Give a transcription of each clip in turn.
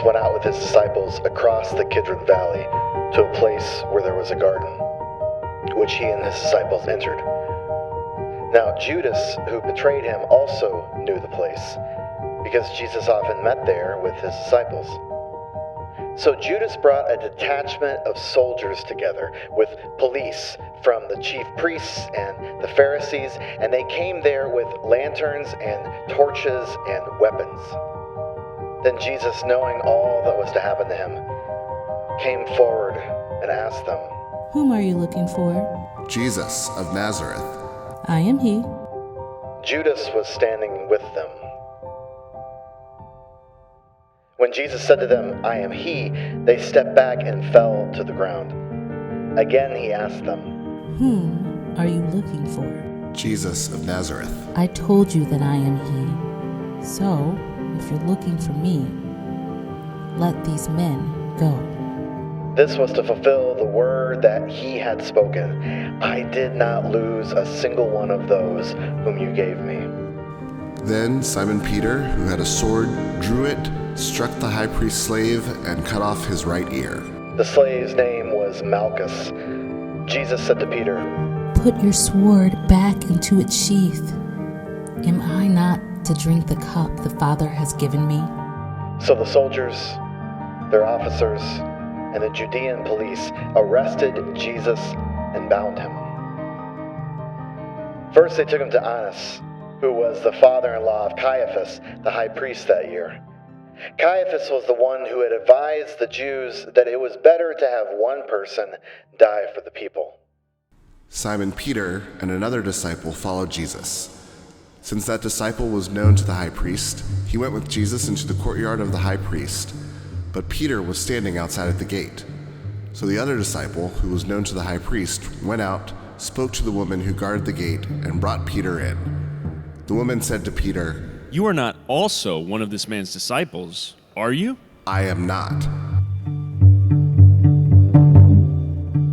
went out with his disciples across the Kidron Valley to a place where there was a garden, which he and his disciples entered. Now Judas, who betrayed him, also knew the place, because Jesus often met there with his disciples. So Judas brought a detachment of soldiers together with police from the chief priests and the Pharisees, and they came there with lanterns and torches and weapons. Then Jesus, knowing all that was to happen to him, came forward and asked them, "Whom are you looking for?" Jesus of Nazareth. "I am he." Judas was standing with them. When Jesus said to them, "I am he," they stepped back and fell to the ground. Again he asked them, "Whom are you looking for?" Jesus of Nazareth. "I told you that I am he. So, if you're looking for me, let these men go." This was to fulfill the word that he had spoken. "I did not lose a single one of those whom you gave me." Then Simon Peter, who had a sword, drew it, struck the high priest's slave, and cut off his right ear. The slave's name was Malchus. Jesus said to Peter, "Put your sword back into its sheath. Am I not to drink the cup the Father has given me?" So the soldiers, their officers, and the Judean police arrested Jesus and bound him. First they took him to Annas, who was the father-in-law of Caiaphas, the high priest that year. Caiaphas was the one who had advised the Jews that it was better to have one person die for the people. Simon Peter and another disciple followed Jesus. Since that disciple was known to the high priest, he went with Jesus into the courtyard of the high priest, but Peter was standing outside at the gate. So the other disciple, who was known to the high priest, went out, spoke to the woman who guarded the gate, and brought Peter in. The woman said to Peter, "You are not also one of this man's disciples, are you?" "I am not."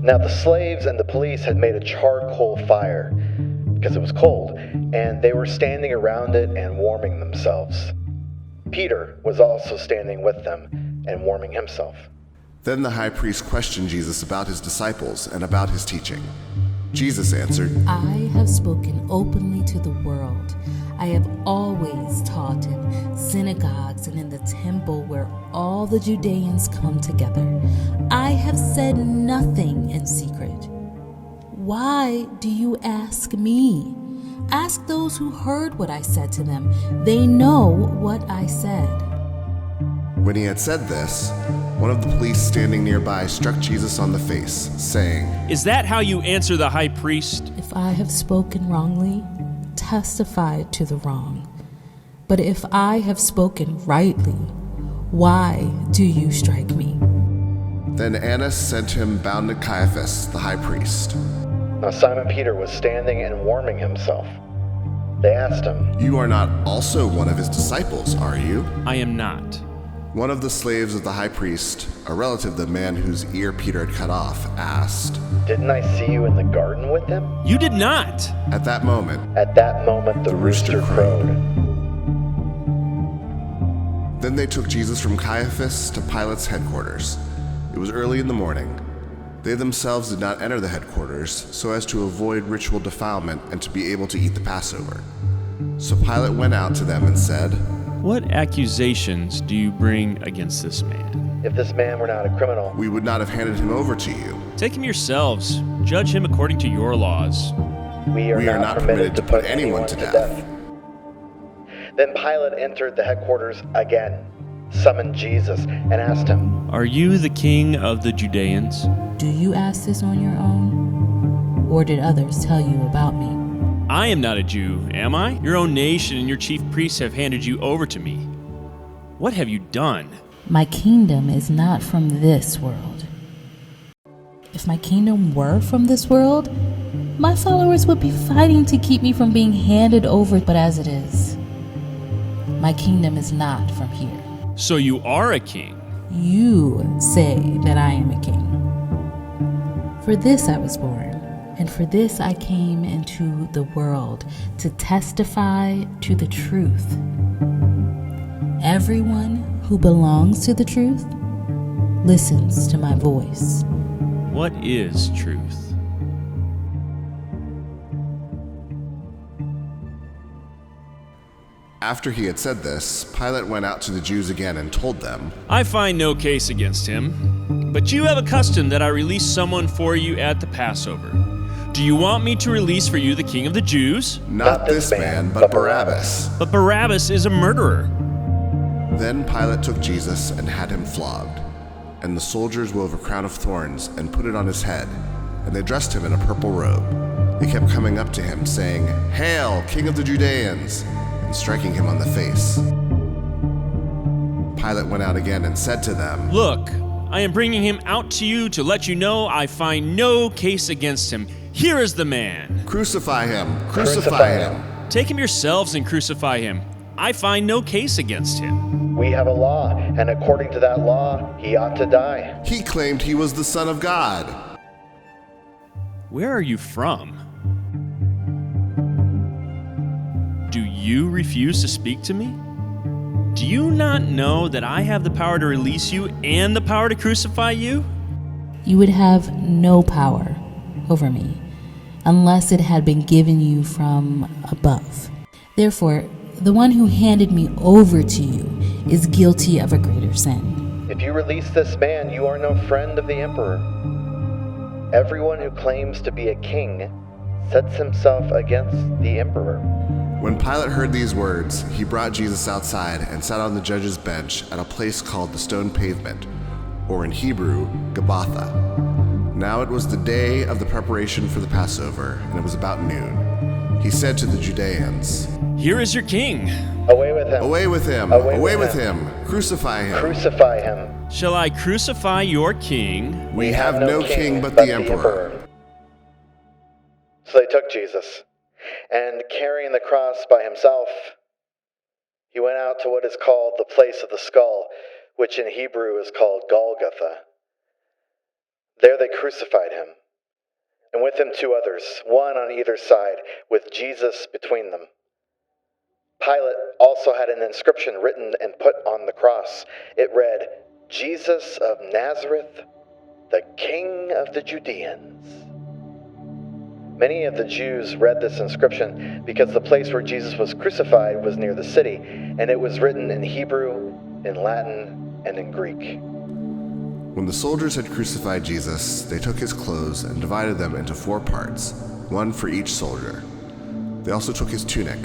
Now the slaves and the police had made a charcoal fire because it was cold, and they were standing around it and warming themselves. Peter was also standing with them and warming himself. Then the high priest questioned Jesus about his disciples and about his teaching. Jesus answered, "I have spoken openly to the world. I have always taught in synagogues and in the temple where all the Judeans come together. I have said nothing in secret. Why do you ask me? Ask those who heard what I said to them. They know what I said." When he had said this, one of the police standing nearby struck Jesus on the face, saying, "Is that how you answer the high priest?" "If I have spoken wrongly, testify to the wrong. But if I have spoken rightly, why do you strike me?" Then Annas sent him bound to Caiaphas, the high priest. Now Simon Peter was standing and warming himself. They asked him, "You are not also one of his disciples, are you?" "I am not." One of the slaves of the high priest, a relative of the man whose ear Peter had cut off, asked. "Didn't I see you in the garden with him?" "You did not." At that moment, the rooster crowed. Then they took Jesus from Caiaphas to Pilate's headquarters. It was early in the morning. They themselves did not enter the headquarters so as to avoid ritual defilement and to be able to eat the Passover. So Pilate went out to them and said, "What accusations do you bring against this man?" "If this man were not a criminal, we would not have handed him over to you. Take him yourselves. Judge him according to your laws." we are not permitted to put anyone to death." Then Pilate entered the headquarters again, summoned Jesus, and asked him, "Are you the king of the Judeans?" "Do you ask this on your own? Or did others tell you about me?" "I am not a Jew, am I? Your own nation and your chief priests have handed you over to me. What have you done?" "My kingdom is not from this world. If my kingdom were from this world, my followers would be fighting to keep me from being handed over, but as it is, my kingdom is not from here." "So you are a king?" "You say that I am a king. For this I was born, and for this I came into the world, to testify to the truth. Everyone who belongs to the truth listens to my voice. What is truth? After he had said this, Pilate went out to the Jews again and told them, I find no case against him, but you have a custom that I release someone for you at the Passover. Do you want me to release for you the king of the Jews? Not this man, but Barabbas. But Barabbas is a murderer. Then Pilate took Jesus and had him flogged. And the soldiers wove a crown of thorns and put it on his head, and they dressed him in a purple robe. They kept coming up to him, saying, Hail, King of the Judeans! And striking him on the face. Pilate went out again and said to them, Look, I am bringing him out to you to let you know I find no case against him. Here is the man. Crucify him! Crucify him! Take him yourselves and crucify him. I find no case against him. We have a law, and according to that law, he ought to die. He claimed he was the Son of God. Where are you from? Do you refuse to speak to me? Do you not know that I have the power to release you and the power to crucify you? You would have no power over me unless it had been given you from above. Therefore, the one who handed me over to you is guilty of a greater sin. If you release this man, you are no friend of the emperor. Everyone who claims to be a king sets himself against the emperor. When Pilate heard these words, he brought Jesus outside and sat on the judge's bench at a place called the Stone Pavement, or in Hebrew, Gabbatha. Now it was the day of the preparation for the Passover, and it was about noon. He said to the Judeans, Here is your king. Away with him. Away with him! Away with with him! Crucify him! Crucify him. Shall I crucify your king? We have no king but the emperor. So they took Jesus, and carrying the cross by himself, he went out to what is called the place of the skull, which in Hebrew is called Golgotha. There they crucified him, and with him 2 others, one on either side, with Jesus between them. Pilate also had an inscription written and put on the cross. It read, Jesus of Nazareth, the King of the Judeans. Many of the Jews read this inscription because the place where Jesus was crucified was near the city, and it was written in Hebrew, in Latin, and in Greek. When the soldiers had crucified Jesus, they took his clothes and divided them into 4 parts, one for each soldier. They also took his tunic.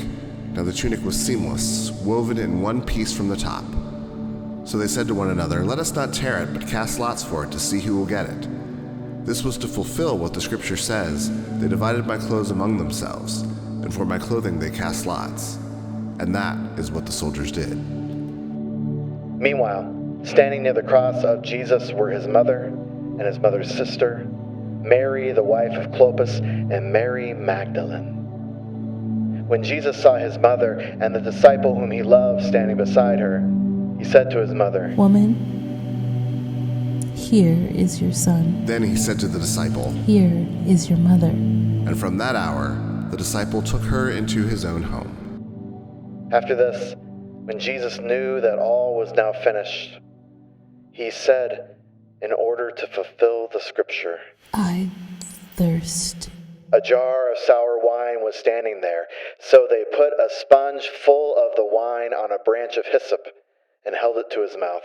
Now the tunic was seamless, woven in one piece from the top. So they said to one another, Let us not tear it, but cast lots for it to see who will get it. This was to fulfill what the scripture says, They divided my clothes among themselves, and for my clothing they cast lots. And that is what the soldiers did. Meanwhile, standing near the cross of Jesus were his mother and his mother's sister, Mary, the wife of Clopas, and Mary Magdalene. When Jesus saw his mother and the disciple whom he loved standing beside her, he said to his mother, Woman, here is your son. Then he said to the disciple, Here is your mother. And from that hour, the disciple took her into his own home. After this, when Jesus knew that all was now finished, he said, in order to fulfill the scripture, I thirst. A jar of sour wine was standing there, so they put a sponge full of the wine on a branch of hyssop and held it to his mouth.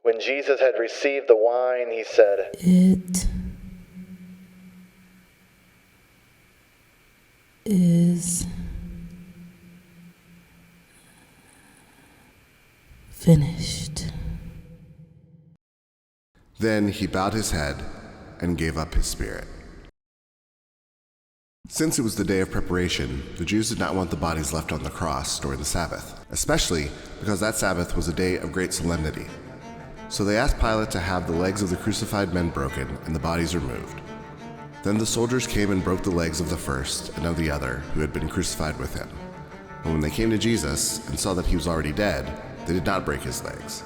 When Jesus had received the wine, he said, It is finished. Then he bowed his head and gave up his spirit. Since it was the day of preparation, the Jews did not want the bodies left on the cross during the Sabbath, especially because that Sabbath was a day of great solemnity. So they asked Pilate to have the legs of the crucified men broken and the bodies removed. Then the soldiers came and broke the legs of the first and of the other who had been crucified with him. But when they came to Jesus and saw that he was already dead, they did not break his legs.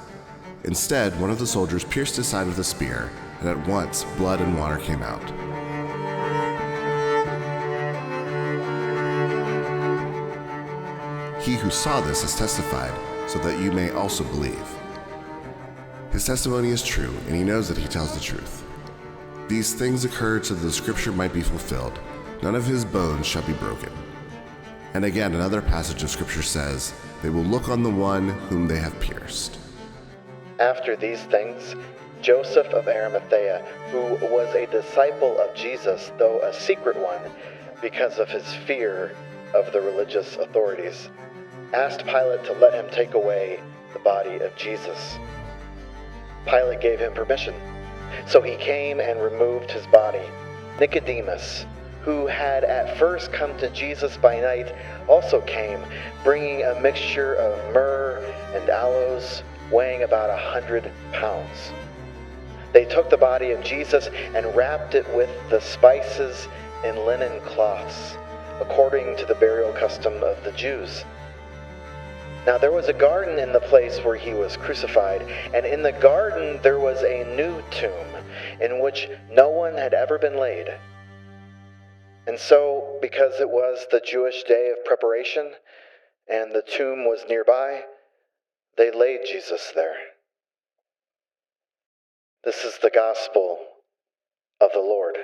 Instead, one of the soldiers pierced his side with a spear, and at once blood and water came out. He who saw this has testified, so that you may also believe. His testimony is true, and he knows that he tells the truth. These things occurred so that the scripture might be fulfilled. None of his bones shall be broken. And again, another passage of scripture says, they will look on the one whom they have pierced. After these things, Joseph of Arimathea, who was a disciple of Jesus, though a secret one, because of his fear of the religious authorities, asked Pilate to let him take away the body of Jesus. Pilate gave him permission, so he came and removed his body. Nicodemus, who had at first come to Jesus by night, also came, bringing a mixture of myrrh and aloes, weighing about 100 pounds. They took the body of Jesus and wrapped it with the spices in linen cloths, according to the burial custom of the Jews. Now there was a garden in the place where he was crucified, and in the garden there was a new tomb, in which no one had ever been laid. And so, because it was the Jewish day of preparation, and the tomb was nearby, they laid Jesus there. This is the gospel of the Lord.